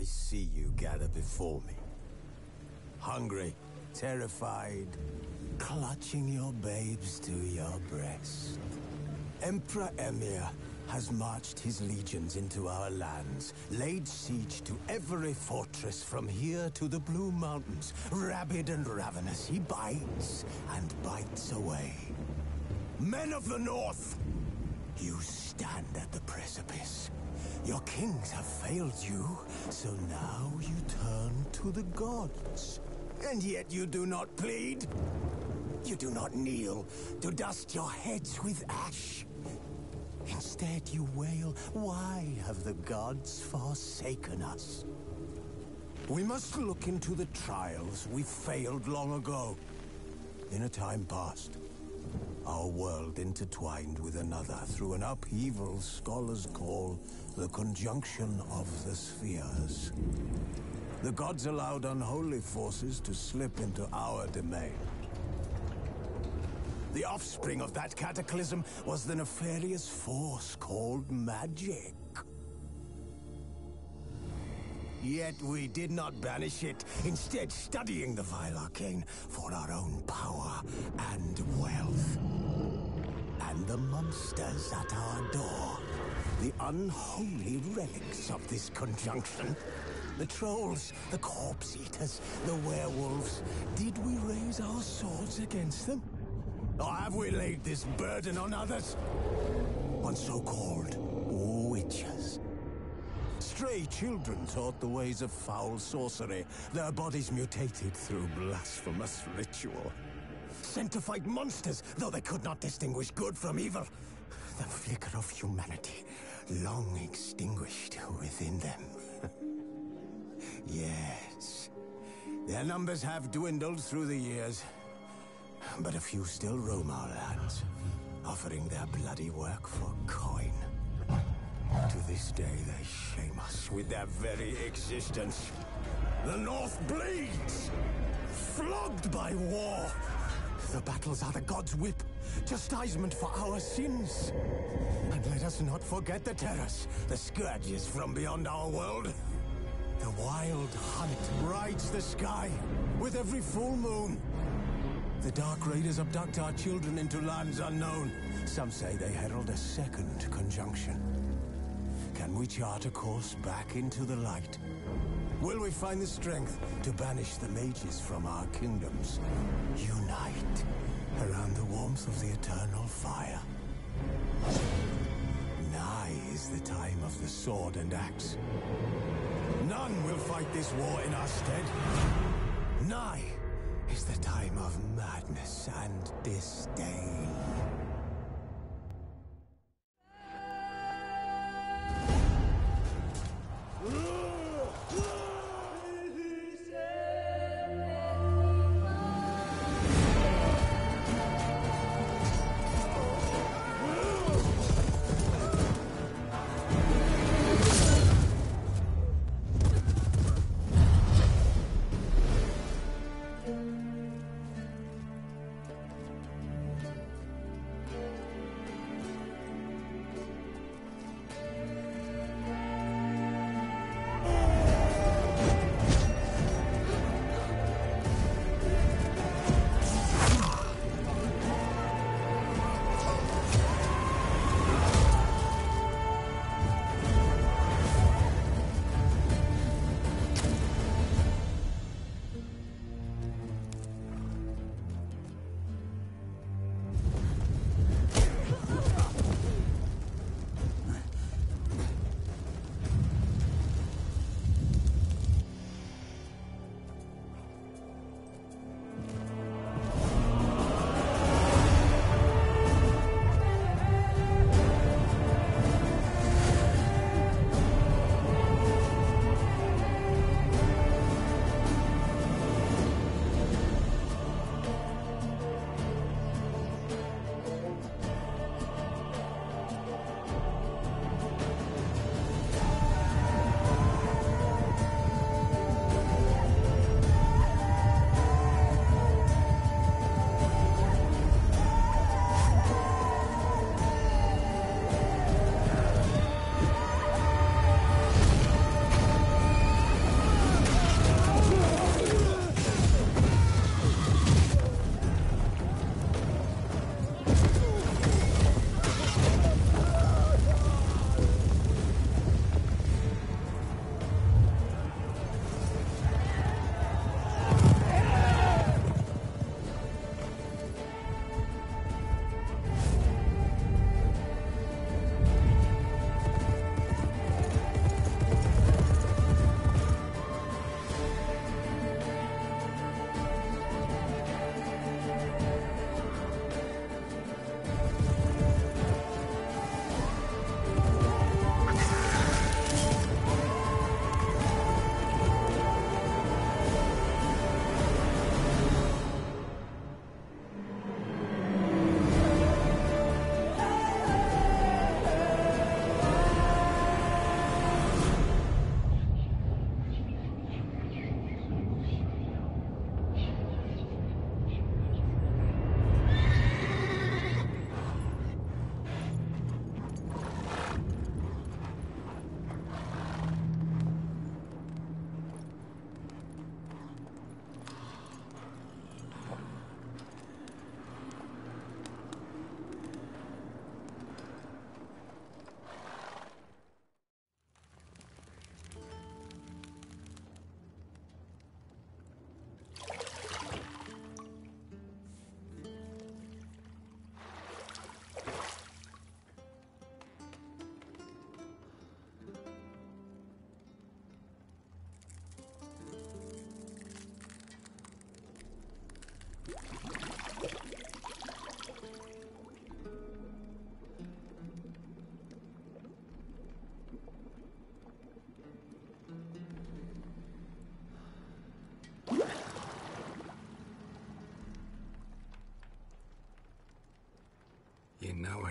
see you gather before me. Hungry, terrified, clutching your babes to your breast. Emperor Emir has marched his legions into our lands, laid siege to every fortress from here to the Blue Mountains. Rabid and ravenous, he bites and bites away. Men of the North, you stand at the precipice. Your kings have failed you, so now you turn to the gods. And yet you do not plead. You do not kneel to dust your heads with ash. Instead you wail, why have the gods forsaken us? We must look into the trials we failed long ago. In a time past, our world intertwined with another through an upheaval scholars call the conjunction of the spheres. The gods allowed unholy forces to slip into our domain. The offspring of that cataclysm was the nefarious force called magic. Yet we did not banish it, instead studying the vile arcane for our own power and wealth. And the monsters at our door, the unholy relics of this conjunction. The trolls, the corpse eaters, the werewolves. Did we raise our swords against them? Or have we laid this burden on others? On so-called witches. Stray children taught the ways of foul sorcery, their bodies mutated through blasphemous ritual. Sent to fight monsters, though they could not distinguish good from evil. The flicker of humanity, long extinguished within them. Yes, their numbers have dwindled through the years. But a few still roam our lands, offering their bloody work for coin. To this day, they shame us with their very existence. The North bleeds, flogged by war. The battles are the gods' whip, chastisement for our sins. And let us not forget the terrors, the scourges from beyond our world. The wild hunt brights the sky with every full moon. The Dark Raiders abduct our children into lands unknown. Some say they herald a second conjunction. Can we chart a course back into the light? Will we find the strength to banish the mages from our kingdoms? Unite around the warmth of the eternal fire. Nigh is the time of the sword and axe. None will fight this war in our stead. Nigh is the time of madness and disdain.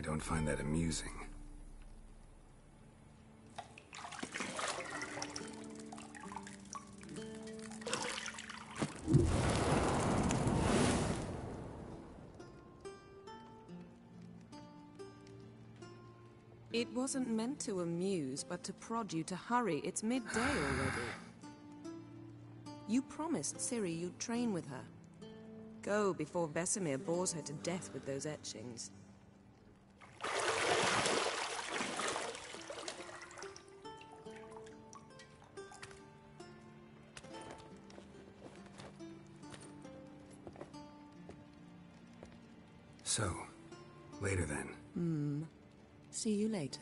I don't find that amusing. It wasn't meant to amuse, but to prod you to hurry. It's midday already. You promised Ciri you'd train with her. Go before Vesemir bores her to death with those etchings. So, later then. See you later.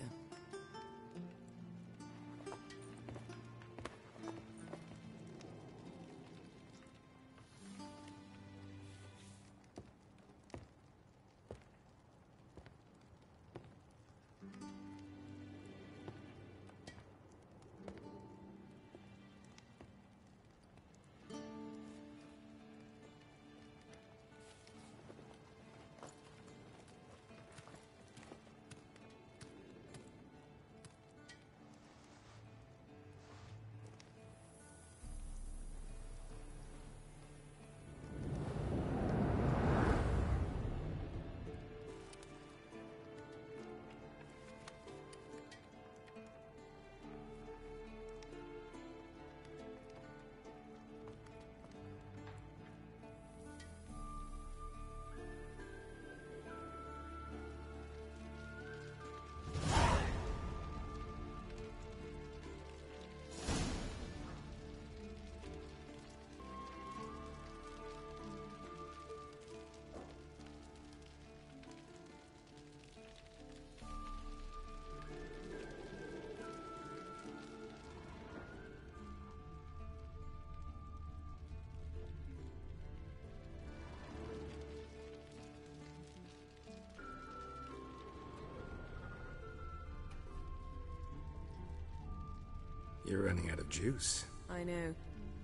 You're running out of juice. I know.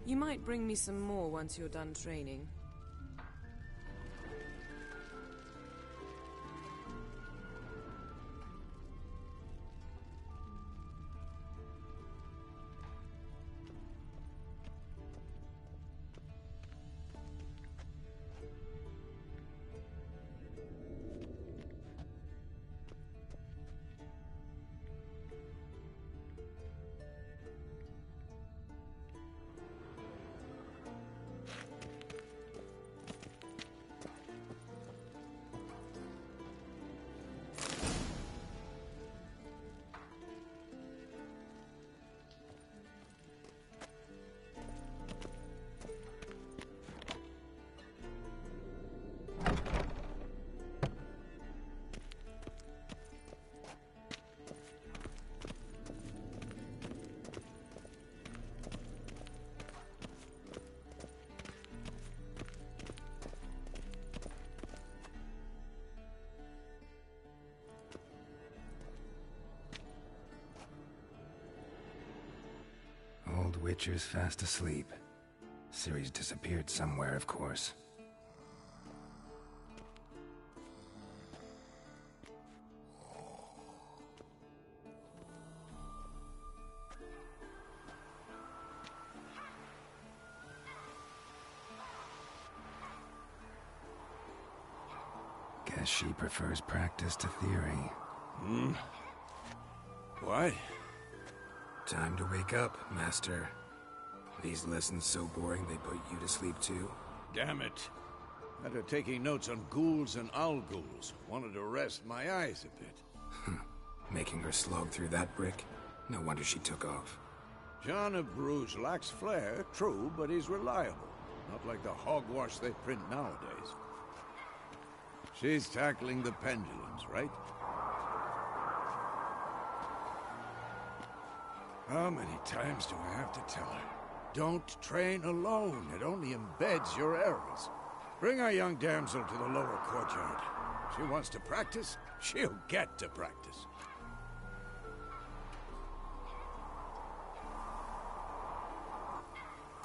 You might bring me some more once you're done training. Old Witcher's fast asleep. Ciri's disappeared somewhere, of course. Guess she prefers practice to theory. What? Time to wake up, Master. These lessons so boring they put you to sleep too? Damn it. After taking notes on ghouls and owl ghouls, wanted to rest my eyes a bit. Making her slog through that brick? No wonder she took off. John of Bruges lacks flair, true, but he's reliable. Not like the hogwash they print nowadays. She's tackling the pendulums, right? How many times do I have to tell her? Don't train alone. It only embeds your errors. Bring our young damsel to the lower courtyard. She wants to practice, she'll get to practice.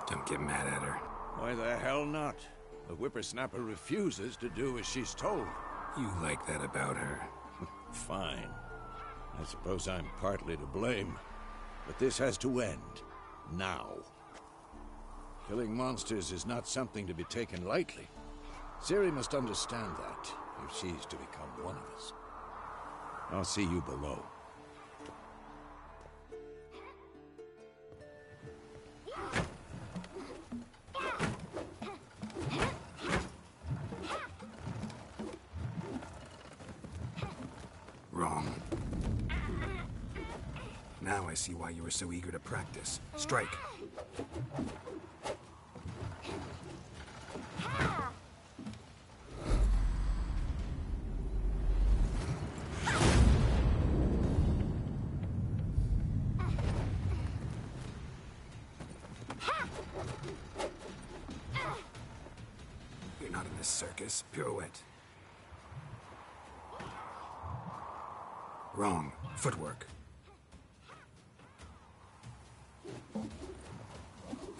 Don't get mad at her. Why the hell not? The whippersnapper refuses to do as she's told. You like that about her. Fine. I suppose I'm partly to blame. But this has to end. Now. Killing monsters is not something to be taken lightly. Ciri must understand that, if she's to become one of us. I'll see you below. Wrong. Now I see why you were so eager to practice. Strike. You're not in this circus. Pirouette. Wrong. Footwork.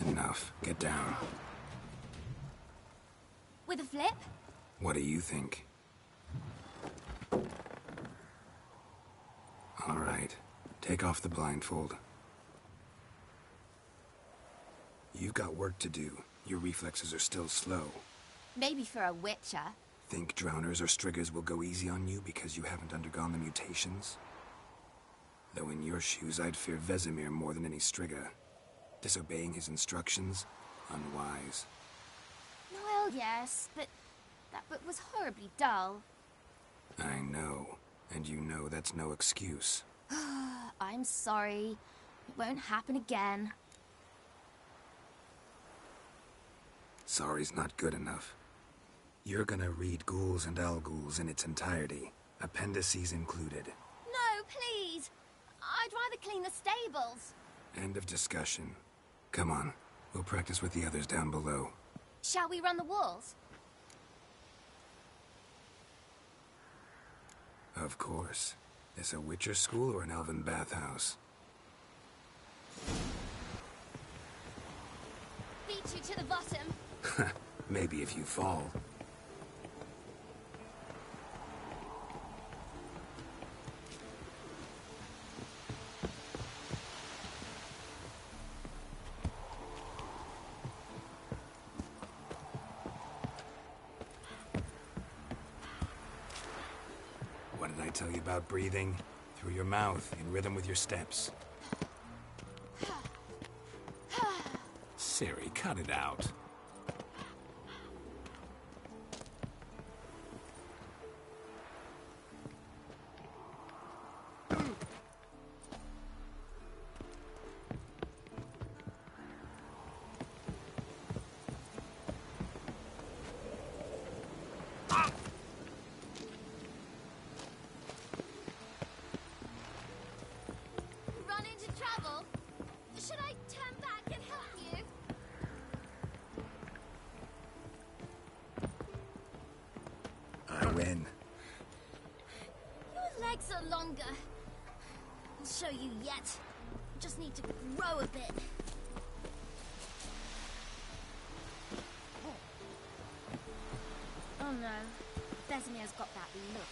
Enough. Get down. With a flip? What do you think? All right. Take off the blindfold. You've got work to do. Your reflexes are still slow. Maybe for a witcher. Think drowners or striggers will go easy on you because you haven't undergone the mutations? Though in your shoes, I'd fear Vesemir more than any strigger. Disobeying his instructions? Unwise. Well, yes, but that book was horribly dull. I know. And you know that's no excuse. I'm sorry. It won't happen again. Sorry's not good enough. You're gonna read Ghouls and Al-Ghouls in its entirety, appendices included. No, please! I'd rather clean the stables. End of discussion. Come on, we'll practice with the others down below. Shall we run the walls? Of course. Is a Witcher school or an elven bathhouse? Beat you to the bottom. Maybe if you fall. What did I tell you about breathing? Through your mouth, in rhythm with your steps. Ciri, cut it out. Run into trouble? Should I turn back and help you? I win. Your legs are longer. I'll show you yet. Just need to grow a bit. Oh no. Vesemir's got that look.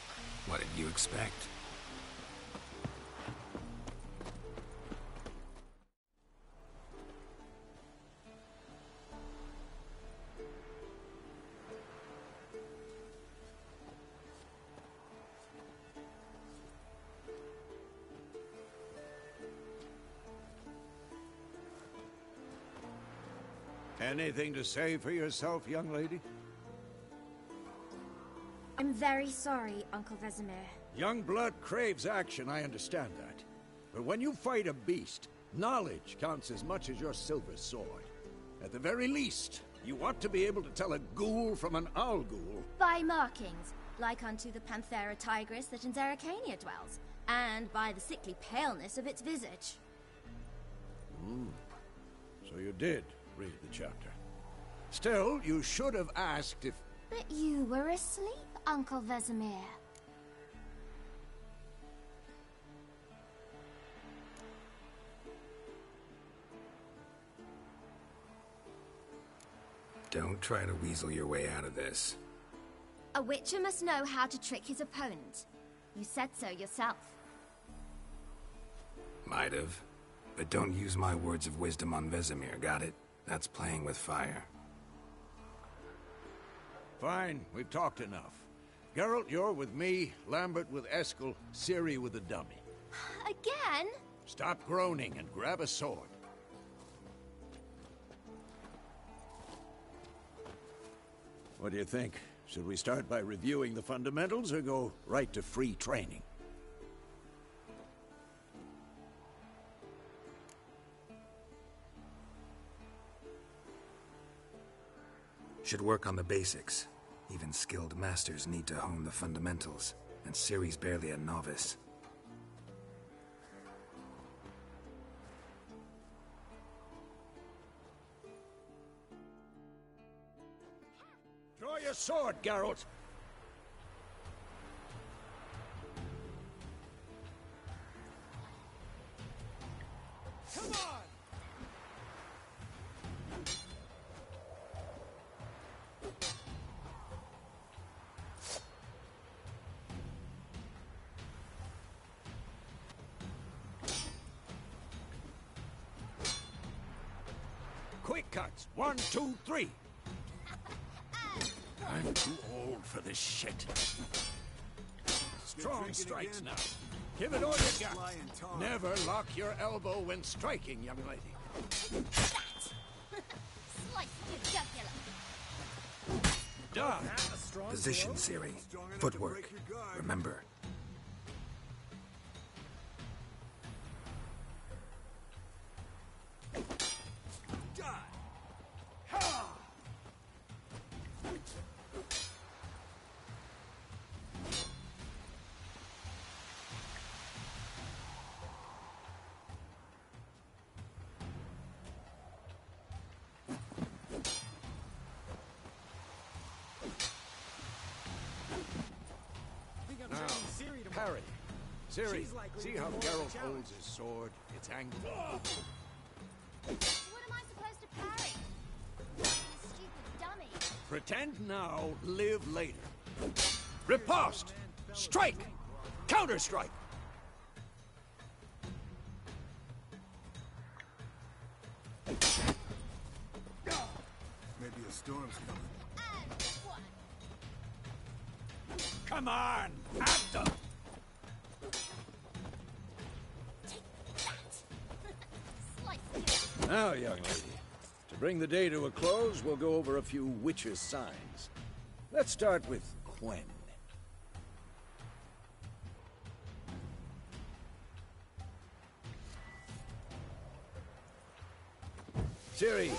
What did you expect? Anything to say for yourself, young lady? I'm very sorry, Uncle Vesemir. Young blood craves action, I understand that. But when you fight a beast, knowledge counts as much as your silver sword. At the very least, you ought to be able to tell a ghoul from an owl-ghoul. By markings, like unto the Panthera tigris that in Zerrikania dwells, and by the sickly paleness of its visage. So you did read the chapter. Still, you should have asked if... But you were asleep, Uncle Vesemir. Don't try to weasel your way out of this. A witcher must know how to trick his opponent. You said so yourself. Might have. But don't use my words of wisdom on Vesemir, got it? That's playing with fire. Fine, we've talked enough. Geralt, you're with me, Lambert with Eskel, Ciri with the dummy. Again? Stop groaning and grab a sword. What do you think? Should we start by reviewing the fundamentals or go right to free training? Should work on the basics. Even skilled masters need to hone the fundamentals, and Ciri's barely a novice. Draw your sword, Geralt! Come on! Quick cuts. 1, 2, 3. I'm too old for this shit. Strong strikes now. Give it all you got. Never lock your elbow when striking, young lady. That! Slice your jugular. Done. Position, Ciri. Footwork. Remember. Parry. Ciri, see how Geralt holds his sword? It's angled. What am I supposed to parry? You stupid dummy. Pretend now, live later. Riposte! Strike! Counter-strike! Maybe a storm's coming. And one. Come on! After! Take that! Slice you. Now, young lady, to bring the day to a close, we'll go over a few witches' signs. Let's start with Quen. Ciri,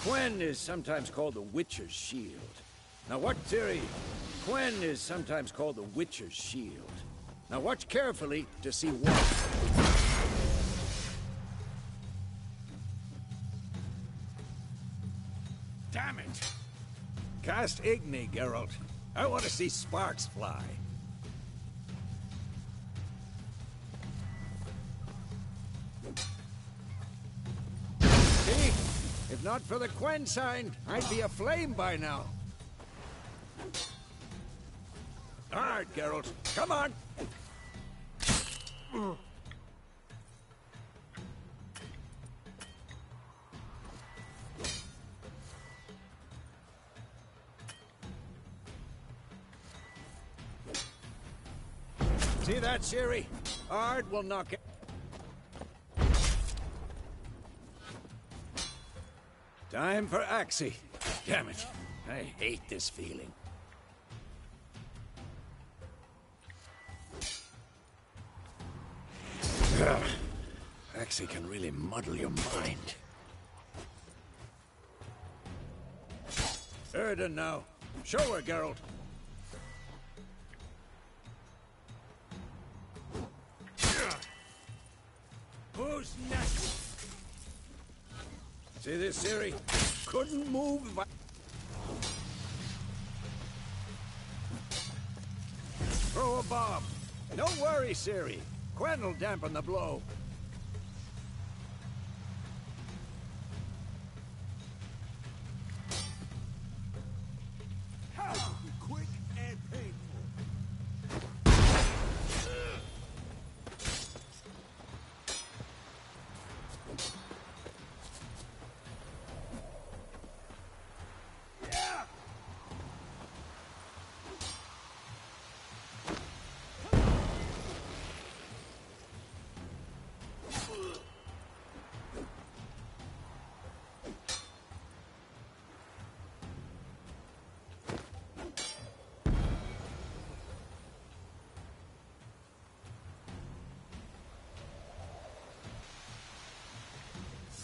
Quen is sometimes called the Witcher's Shield. Now what, Ciri? Quen is sometimes called the Witcher's Shield. Now watch carefully to see what. Damn it! Cast Igni, Geralt. I want to see sparks fly. See? If not for the Quen sign, I'd be aflame by now. All right, Geralt. Come on! See that, Ciri? Ard will knock it. Time for Axie. Damn it. I hate this feeling. Axie can really muddle your mind. Erden now. Show her, Geralt. Who's next? See this, Ciri? Couldn't move if I... Throw a bomb. Don't worry, Ciri. Quen will dampen the blow. Quick and painful.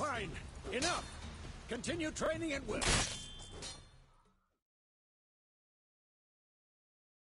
Fine. Enough. Continue training and we'll...